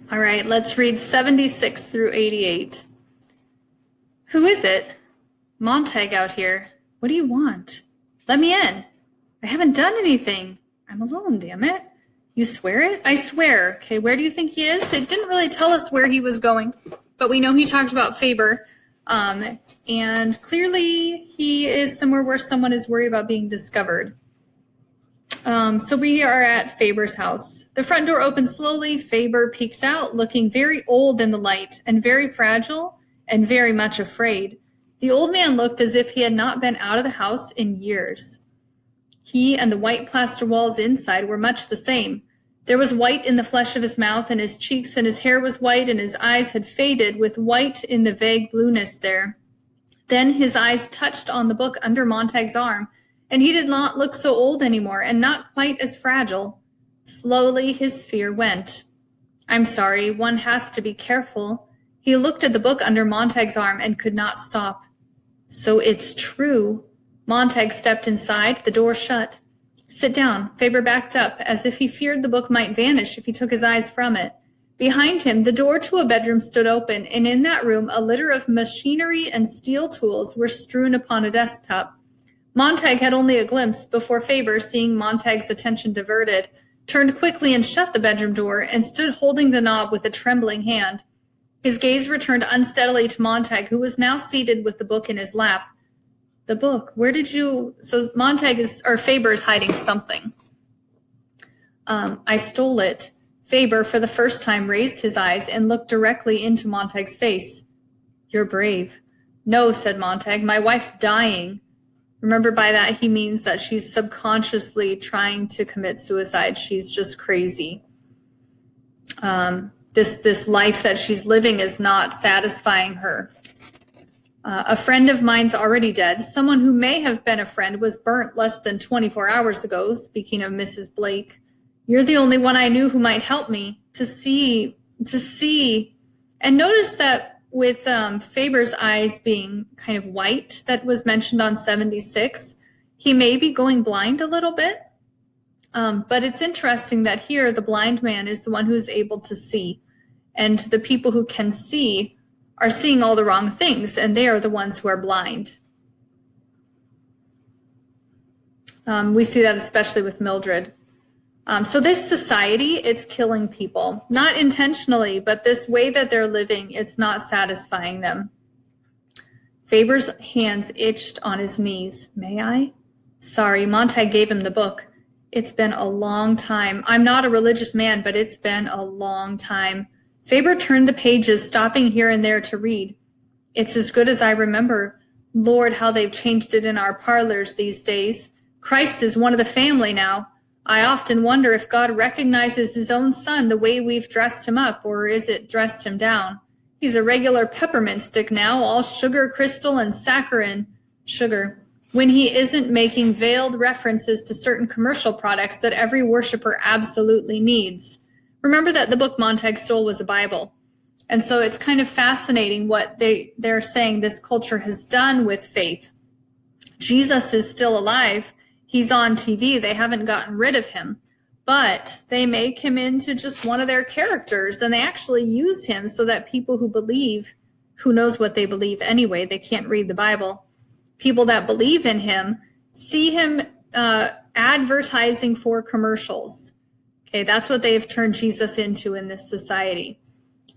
All right, let's read 76 through 88. Who is it? Montag out here. What do you want? Let me in. I haven't done anything. I'm alone, damn it. You swear it? I swear. Okay, where do you think he is? It didn't really tell us where he was going, but we know he talked about Faber. And clearly he is somewhere where someone is worried about being discovered. So we are at Faber's house. The front door opened slowly. Faber peeked out, looking very old in the light and very fragile and very much afraid. The old man looked as if he had not been out of the house in years. He and the white plaster walls inside were much the same. There was white in the flesh of his mouth and his cheeks, and his hair was white, and his eyes had faded with white in the vague blueness there. Then his eyes touched on the book under Montag's arm, and he did not look so old anymore, and not quite as fragile. Slowly his fear went. I'm sorry, one has to be careful. He looked at the book under Montag's arm and could not stop. So it's true. Montag stepped inside, the door shut. Sit down. Faber backed up, as if he feared the book might vanish if he took his eyes from it. Behind him, the door to a bedroom stood open, and in that room a litter of machinery and steel tools were strewn upon a desktop. Montag had only a glimpse before Faber, seeing Montag's attention diverted, turned quickly and shut the bedroom door and stood holding the knob with a trembling hand. His gaze returned unsteadily to Montag, who was now seated with the book in his lap. The book, where did you... So Faber is hiding something. I stole it. Faber, for the first time, raised his eyes and looked directly into Montag's face. You're brave. No, said Montag, my wife's dying. Remember, by that he means that she's subconsciously trying to commit suicide. She's just crazy. This life that she's living is not satisfying her. A friend of mine's already dead. Someone who may have been a friend was burnt less than 24 hours ago, speaking of Mrs. Blake. You're the only one I knew who might help me to see. And notice that with Faber's eyes being kind of white, that was mentioned on 76, he may be going blind a little bit. But it's interesting that here the blind man is the one who's able to see. And the people who can see are seeing all the wrong things, and they are the ones who are blind. We see that especially with Mildred. So this society, it's killing people. Not intentionally, but this way that they're living, it's not satisfying them. Faber's hands itched on his knees. May I? Sorry, Montag gave him the book. It's been a long time. I'm not a religious man, but it's been a long time. Faber turned the pages, stopping here and there to read. It's as good as I remember. Lord, how they've changed it in our parlors these days. Christ is one of the family now. I often wonder if God recognizes his own son the way we've dressed him up, or is it dressed him down? He's a regular peppermint stick now, all sugar, crystal, and saccharin. Sugar. When he isn't making veiled references to certain commercial products that every worshiper absolutely needs. Remember that the book Montag stole was a Bible. And so it's kind of fascinating what they're saying this culture has done with faith. Jesus is still alive. He's on TV. They haven't gotten rid of him. But they make him into just one of their characters. And they actually use him so that people who believe, who knows what they believe anyway, they can't read the Bible. People that believe in him see him advertising for commercials. Okay, that's what they've turned Jesus into in this society.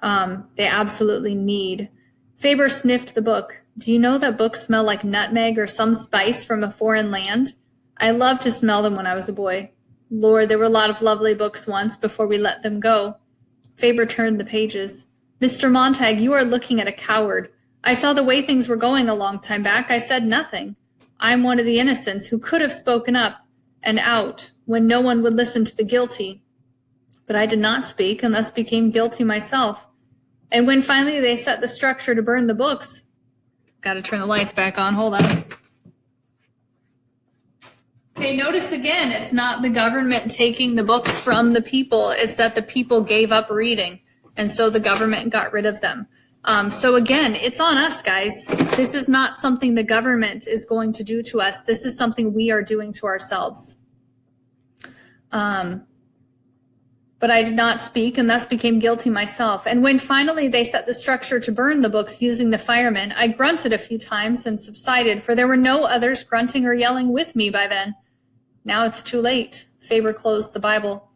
They absolutely need. Faber sniffed the book. Do you know that books smell like nutmeg or some spice from a foreign land? I loved to smell them when I was a boy. Lord, there were a lot of lovely books once before we let them go. Faber turned the pages. Mr. Montag, you are looking at a coward. I saw the way things were going a long time back. I said nothing. I'm one of the innocents who could have spoken up and out when no one would listen to the guilty. But I did not speak and thus became guilty myself. And when finally they set the structure to burn the books, got to turn the lights back on. Hold on. Okay, notice again, it's not the government taking the books from the people. It's that the people gave up reading. And so the government got rid of them. So again, it's on us, guys. This is not something the government is going to do to us. This is something we are doing to ourselves. But I did not speak and thus became guilty myself. And when finally they set the structure to burn the books using the firemen, I grunted a few times and subsided, for there were no others grunting or yelling with me by then. Now it's too late. Faber closed the Bible.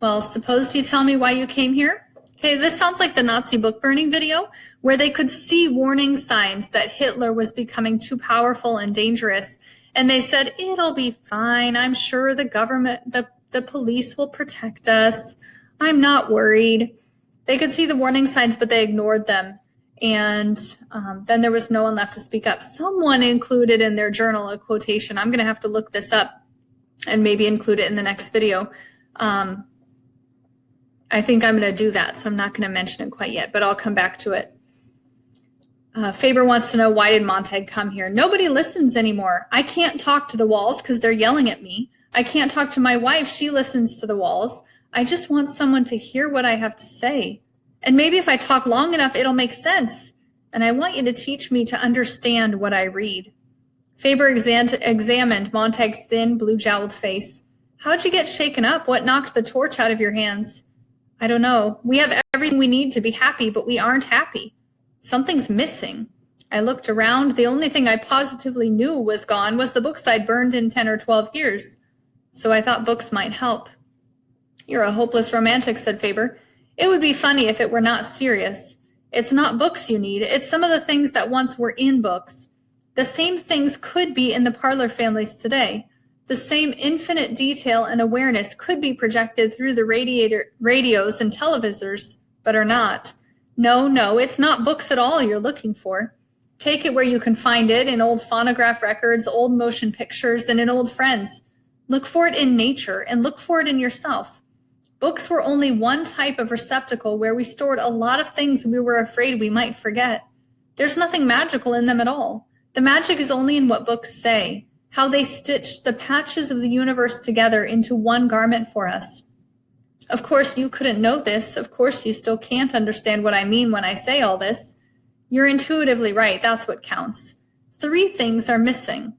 Well, suppose you tell me why you came here? Okay, this sounds like the Nazi book burning video, where they could see warning signs that Hitler was becoming too powerful and dangerous. And they said, it'll be fine. I'm sure the government, the police will protect us. I'm not worried. They could see the warning signs, but they ignored them. And then there was no one left to speak up. Someone included in their journal a quotation. I'm going to have to look this up and maybe include it in the next video. I think I'm going to do that, so I'm not going to mention it quite yet, but I'll come back to it. Faber wants to know, why did Montag come here? Nobody listens anymore. I can't talk to the walls because they're yelling at me. I can't talk to my wife. She listens to the walls. I just want someone to hear what I have to say. And maybe if I talk long enough, it'll make sense. And I want you to teach me to understand what I read. Faber examined Montag's thin, blue-jowled face. How'd you get shaken up? What knocked the torch out of your hands? I don't know. We have everything we need to be happy, but we aren't happy. Something's missing. I looked around. The only thing I positively knew was gone was the books I'd burned in 10 or 12 years. So I thought books might help. You're a hopeless romantic, said Faber. It would be funny if it were not serious. It's not books you need. It's some of the things that once were in books. The same things could be in the parlor families today. The same infinite detail and awareness could be projected through the radios and televisors, but are not. No, it's not books at all you're looking for. Take it where you can find it, in old phonograph records, old motion pictures, and in old friends. Look for it in nature, and look for it in yourself. Books were only one type of receptacle where we stored a lot of things we were afraid we might forget. There's nothing magical in them at all. The magic is only in what books say, how they stitch the patches of the universe together into one garment for us. Of course, you couldn't know this. Of course, you still can't understand what I mean when I say all this. You're intuitively right. That's what counts. 3 things are missing.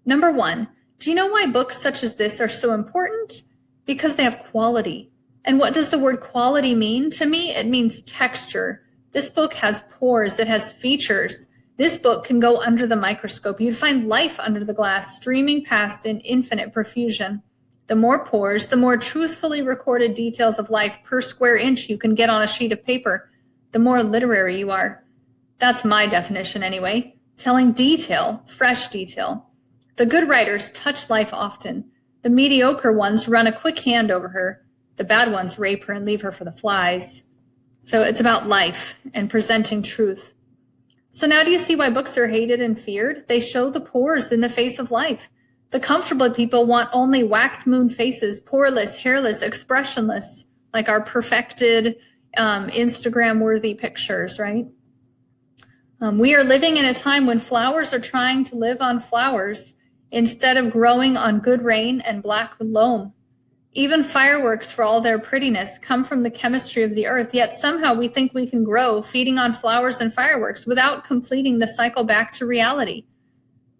Number 1, do you know why books such as this are so important? Because they have quality. And what does the word quality mean? To me, it means texture. This book has pores. It has features. This book can go under the microscope. You'd find life under the glass, streaming past in infinite profusion. The more pores, the more truthfully recorded details of life per square inch you can get on a sheet of paper, the more literary you are. That's my definition anyway. Telling detail, fresh detail. The good writers touch life often. The mediocre ones run a quick hand over her. The bad ones rape her and leave her for the flies. So it's about life and presenting truth. So now do you see why books are hated and feared? They show the pores in the face of life. The comfortable people want only wax moon faces, poreless, hairless, expressionless, like our perfected Instagram-worthy pictures, right? We are living in a time when flowers are trying to live on flowers instead of growing on good rain and black loam. Even fireworks, for all their prettiness, come from the chemistry of the earth, yet somehow we think we can grow feeding on flowers and fireworks without completing the cycle back to reality.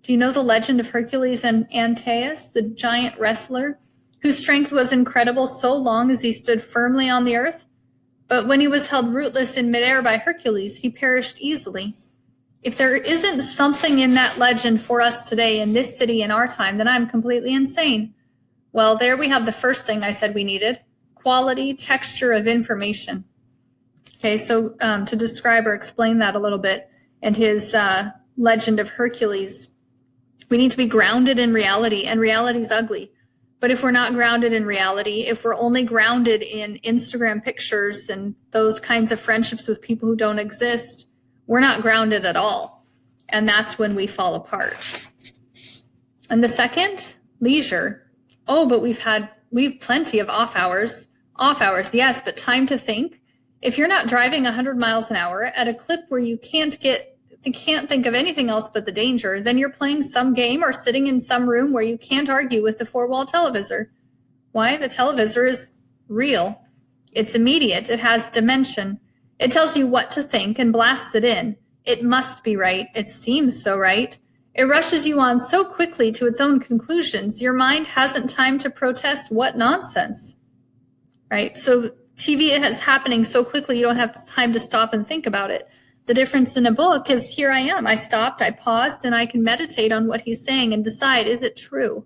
Do you know the legend of Hercules and Antaeus, the giant wrestler, whose strength was incredible so long as he stood firmly on the earth? But when he was held rootless in midair by Hercules, he perished easily. If there isn't something in that legend for us today in this city in our time, then I'm completely insane. Well, there we have the first thing I said we needed, quality, texture of information. Okay, so to describe or explain that a little bit, and his legend of Hercules, we need to be grounded in reality, and reality's ugly. But if we're not grounded in reality, if we're only grounded in Instagram pictures and those kinds of friendships with people who don't exist, we're not grounded at all. And that's when we fall apart. And the second, leisure. Oh, but we've plenty of off hours. Off hours, yes, but time to think. If you're not driving 100 miles an hour at a clip where you can't think of anything else but the danger, then you're playing some game or sitting in some room where you can't argue with the 4-wall televisor. Why? The televisor is real. It's immediate. It has dimension. It tells you what to think and blasts it in. It must be right. It seems so right. It rushes you on so quickly to its own conclusions, your mind hasn't time to protest. What nonsense. right? So TV is happening so quickly you don't have time to stop and think about it. The difference in a book is here I am. I stopped, I paused, and I can meditate on what he's saying and decide, is it true?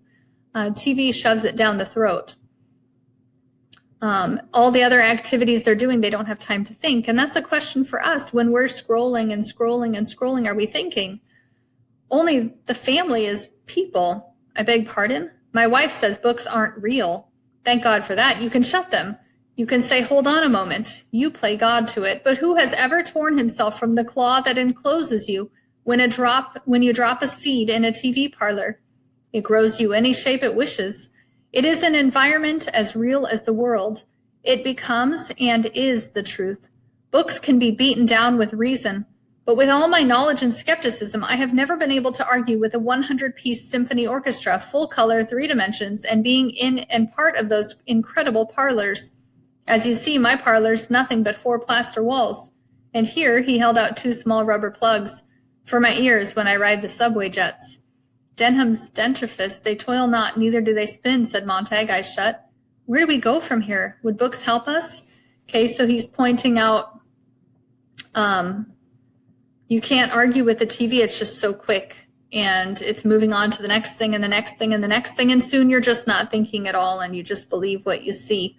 TV shoves it down the throat. All the other activities they're doing, they don't have time to think. And that's a question for us. When we're scrolling and scrolling and scrolling, are we thinking? Only the family is people. I beg pardon? My wife says books aren't real. Thank God for that. You can shut them. You can say, hold on a moment. You play God to it. But who has ever torn himself from the claw that encloses you when you drop a seed in a TV parlor? It grows you any shape it wishes. It is an environment as real as the world. It becomes and is the truth. Books can be beaten down with reason, but with all my knowledge and skepticism, I have never been able to argue with a 100-piece symphony orchestra, full color, 3 dimensions, and being in and part of those incredible parlors. As you see, my parlor's nothing but 4 plaster walls. And here he held out 2 small rubber plugs for my ears when I ride the subway jets. Denham's dentrifists, they toil not, neither do they spin, said Montag, eyes shut. Where do we go from here? Would books help us? Okay, so he's pointing out, you can't argue with the TV, it's just so quick. And it's moving on to the next thing and the next thing and the next thing, and soon you're just not thinking at all and you just believe what you see.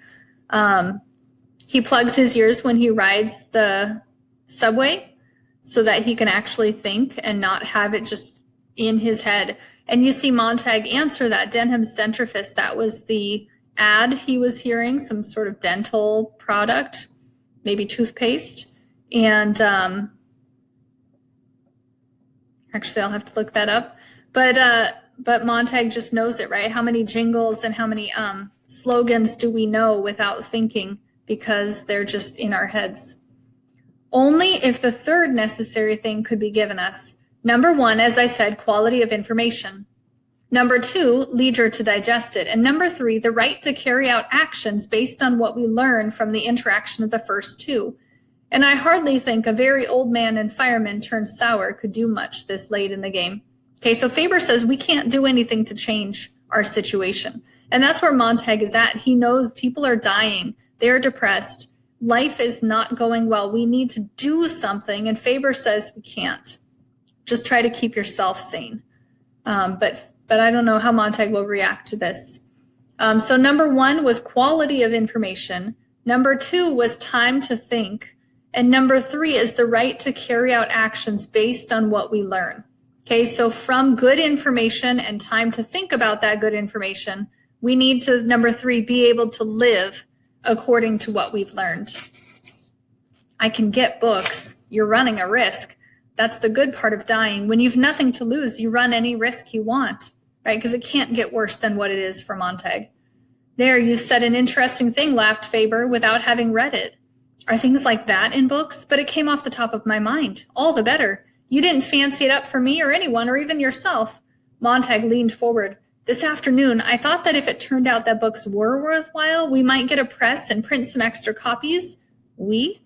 He plugs his ears when he rides the subway so that he can actually think and not have it just in his head. And you see Montag answer that. Denham's dentrifists, that was the ad he was hearing, some sort of dental product, maybe toothpaste. And actually, I'll have to look that up. But Montag just knows it, right? How many jingles and how many slogans do we know without thinking because they're just in our heads? Only if the third necessary thing could be given us. Number 1, as I said, quality of information. Number 2, leisure to digest it. And number 3, the right to carry out actions based on what we learn from the interaction of the first 2. And I hardly think a very old man and fireman turned sour could do much this late in the game. Okay, so Faber says we can't do anything to change our situation. And that's where Montag is at. He knows people are dying. They're depressed. Life is not going well. We need to do something. And Faber says we can't. Just try to keep yourself sane. But I don't know how Montag will react to this. So number 1 was quality of information. Number 2 was time to think. And number 3 is the right to carry out actions based on what we learn. Okay, so from good information and time to think about that good information, we need to, number 3, be able to live according to what we've learned. I can get books. You're running a risk. That's the good part of dying. When you've nothing to lose, you run any risk you want, right? Because it can't get worse than what it is for Montag. There, you said an interesting thing, laughed Faber, without having read it. Are things like that in books? But it came off the top of my mind. All the better. You didn't fancy it up for me or anyone or even yourself. Montag leaned forward. This afternoon, I thought that if it turned out that books were worthwhile, we might get a press and print some extra copies. We?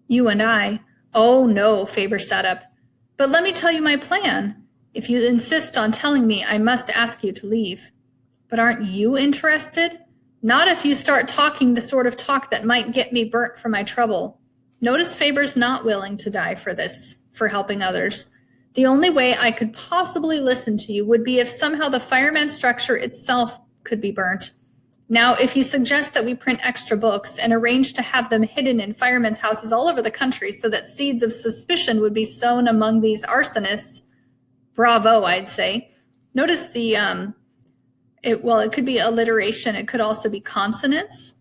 You and I. Oh, no, Faber sat up. But let me tell you my plan. If you insist on telling me, I must ask you to leave. But aren't you interested? Not if you start talking the sort of talk that might get me burnt for my trouble. Notice Faber's not willing to die for this, for helping others. The only way I could possibly listen to you would be if somehow the fireman structure itself could be burnt. Now, if you suggest that we print extra books and arrange to have them hidden in firemen's houses all over the country so that seeds of suspicion would be sown among these arsonists, bravo, I'd say. Notice the, it could be alliteration. It could also be consonants.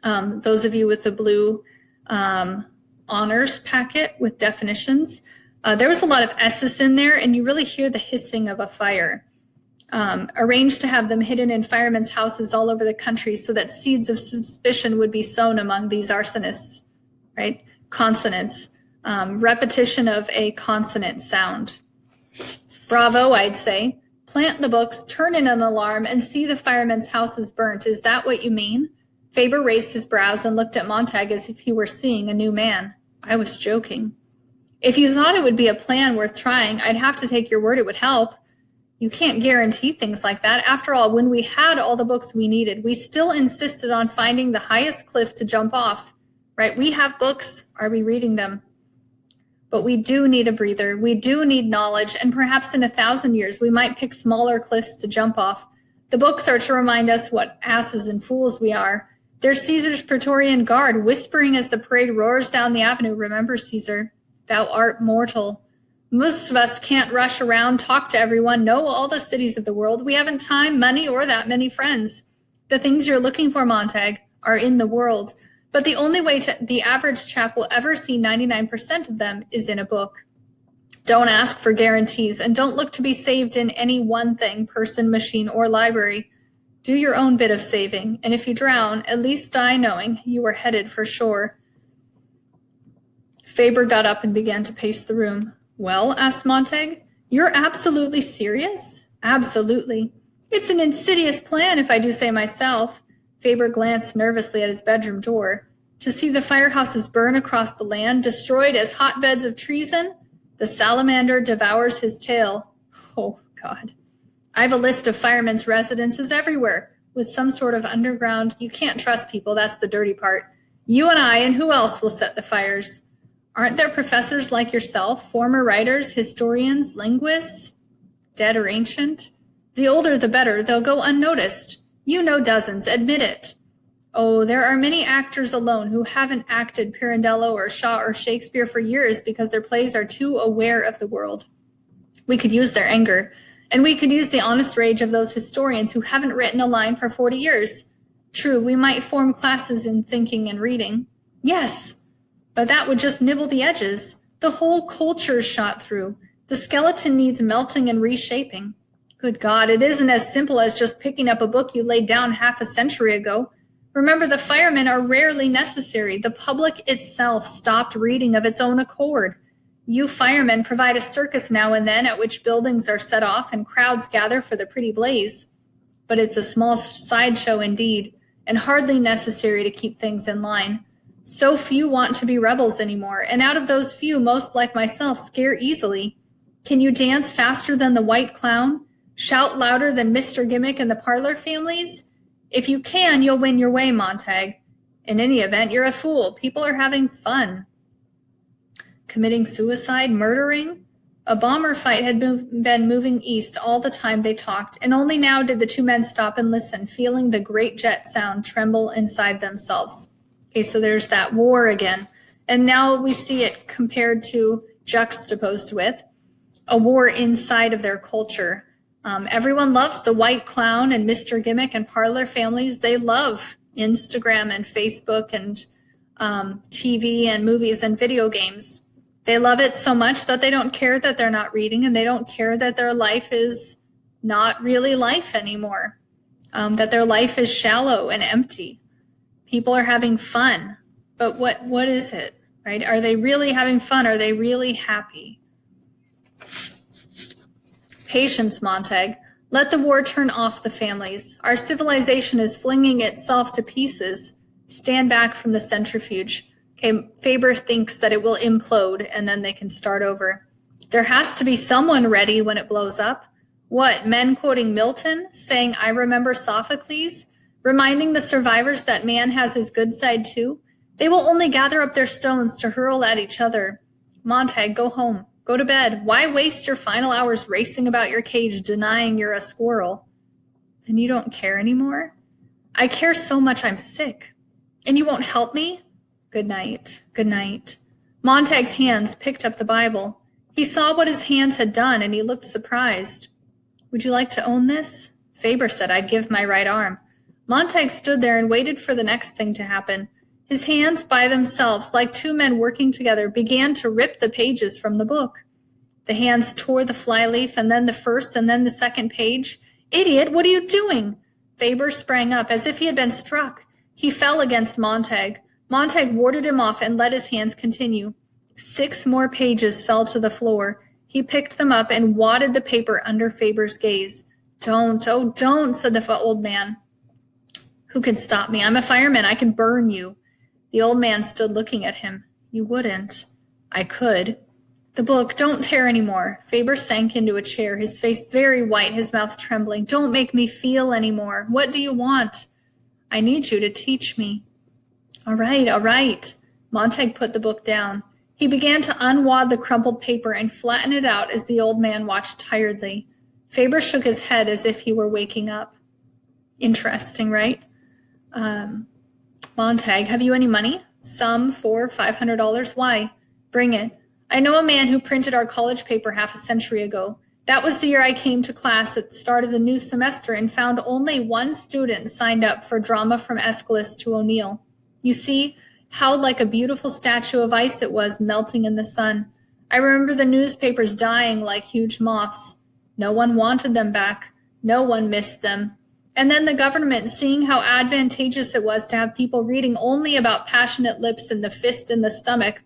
Those of you with the blue honors packet with definitions, there was a lot of S's in there, and you really hear the hissing of a fire. Arranged to have them hidden in firemen's houses all over the country so that seeds of suspicion would be sown among these arsonists, right? Consonants, repetition of a consonant sound. Bravo, I'd say. Plant the books, turn in an alarm, and see the firemen's houses burnt. Is that what you mean? Faber raised his brows and looked at Montag as if he were seeing a new man. I was joking. If you thought it would be a plan worth trying, I'd have to take your word it would help. You can't guarantee things like that. After all, when we had all the books we needed, we still insisted on finding the highest cliff to jump off, right? We have books. Are we reading them? But we do need a breather. We do need knowledge. And perhaps in 1,000 years, we might pick smaller cliffs to jump off. The books are to remind us what asses and fools we are. There's Caesar's Praetorian Guard whispering as the parade roars down the avenue. Remember, Caesar, thou art mortal. Most of us can't rush around, talk to everyone, know all the cities of the world. We haven't time, money, or that many friends. The things you're looking for, Montag, are in the world. But the only way the average chap will ever see 99% of them is in a book. Don't ask for guarantees, and don't look to be saved in any one thing, person, machine, or library. Do your own bit of saving, and if you drown, at least die knowing you are headed for shore. Faber got up and began to pace the room. Well, asked Montag, you're absolutely serious? Absolutely. It's an insidious plan, if I do say myself. Faber glanced nervously at his bedroom door. To see the firehouses burn across the land, destroyed as hotbeds of treason, the salamander devours his tail. Oh, God. I've a list of firemen's residences everywhere, with some sort of underground. You can't trust people, that's the dirty part. You and I, and who else will set the fires? Aren't there professors like yourself, former writers, historians, linguists, dead or ancient? The older the better, they'll go unnoticed. You know dozens, admit it. Oh, there are many actors alone who haven't acted Pirandello or Shaw or Shakespeare for years because their plays are too aware of the world. We could use their anger, and we could use the honest rage of those historians who haven't written a line for 40 years. True, we might form classes in thinking and reading. Yes, but that would just nibble the edges. The whole culture's shot through. The skeleton needs melting and reshaping. Good God, it isn't as simple as just picking up a book you laid down half a century ago. Remember, the firemen are rarely necessary. The public itself stopped reading of its own accord. You firemen provide a circus now and then at which buildings are set off and crowds gather for the pretty blaze. But it's a small sideshow indeed, and hardly necessary to keep things in line. So few want to be rebels anymore, and out of those few, most like myself scare easily. Can you dance faster than the white clown? Shout louder than Mr. Gimmick and the parlor families? If you can, you'll win your way, Montag. In any event, you're a fool. People are having fun. Committing suicide, murdering? A bomber fight had been moving east all the time they talked, and only now did the two men stop and listen, feeling the great jet sound tremble inside themselves. Okay, so there's that war again. And now we see it compared to, juxtaposed with, a war inside of their culture. Everyone loves the white clown and Mr. Gimmick and parlor families. They love Instagram and Facebook and TV and movies and video games. They love it so much that they don't care that they're not reading, and they don't care that their life is not really life anymore, that their life is shallow and empty. People are having fun, but what is it, right? Are they really having fun? Are they really happy? Patience, Montag. Let the war turn off the families. Our civilization is flinging itself to pieces. Stand back from the centrifuge. Okay, Faber thinks that it will implode and then they can start over. There has to be someone ready when it blows up. What, men quoting Milton, saying, I remember Sophocles? Reminding the survivors that man has his good side too? They will only gather up their stones to hurl at each other. Montag, go home. Go to bed. Why waste your final hours racing about your cage, denying you're a squirrel? Then you don't care anymore? I care so much I'm sick. And you won't help me? Good night. Good night. Montag's hands picked up the Bible. He saw what his hands had done, and he looked surprised. Would you like to own this? Faber said I'd give my right arm. Montag stood there and waited for the next thing to happen. His hands, by themselves, like two men working together, began to rip the pages from the book. The hands tore the flyleaf, and then the first, and then the second page. Idiot, what are you doing? Faber sprang up as if he had been struck. He fell against Montag. Montag warded him off and let his hands continue. 6 more pages fell to the floor. He picked them up and wadded the paper under Faber's gaze. Don't, oh, don't, said the old man. Who can stop me? I'm a fireman. I can burn you. The old man stood looking at him. You wouldn't. I could. The book, don't tear anymore. Faber sank into a chair, his face very white, his mouth trembling. Don't make me feel anymore. What do you want? I need you to teach me. All right, all right. Montague put the book down. He began to unwad the crumpled paper and flatten it out as the old man watched tiredly. Faber shook his head as if he were waking up. Interesting, right? Montague, have you any money? Some, $500. Why? Bring it. I know a man who printed our college paper half a century ago. That was the year I came to class at the start of the new semester and found only one student signed up for drama from Aeschylus to O'Neill. You see how like a beautiful statue of ice it was melting in the sun. I remember the newspapers dying like huge moths. No one wanted them back. No one missed them. And then the government, seeing how advantageous it was to have people reading only about passionate lips and the fist in the stomach,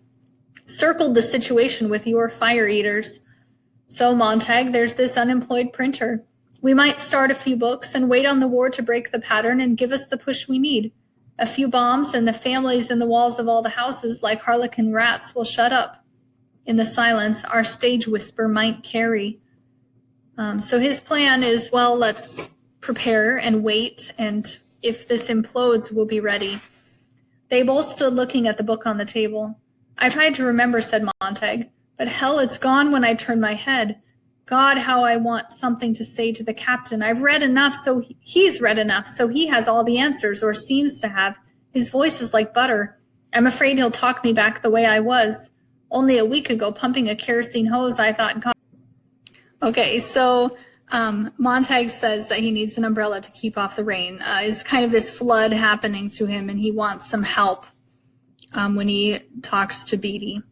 circled the situation with your fire eaters. So, Montague, there's this unemployed printer. We might start a few books and wait on the war to break the pattern and give us the push we need. A few bombs and the families in the walls of all the houses, like harlequin rats, will shut up. In the silence, our stage whisper might carry. So his plan is, well, let's prepare and wait, and if this implodes, we'll be ready. They both stood looking at the book on the table. I tried to remember, said Montague, but hell, it's gone when I turn my head. God, how I want something to say to the captain. I've read enough, so he's read enough, so he has all the answers, or seems to have. His voice is like butter. I'm afraid he'll talk me back the way I was. Only a week ago, pumping a kerosene hose, I thought, God. Okay, so Montague says that he needs an umbrella to keep off the rain. It's kind of this flood happening to him, and he wants some help when he talks to Beatty.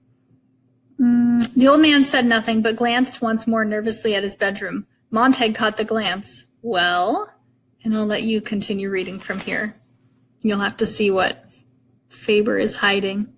The old man said nothing, but glanced once more nervously at his bedroom. Montague caught the glance. Well, and I'll let you continue reading from here. You'll have to see what Faber is hiding.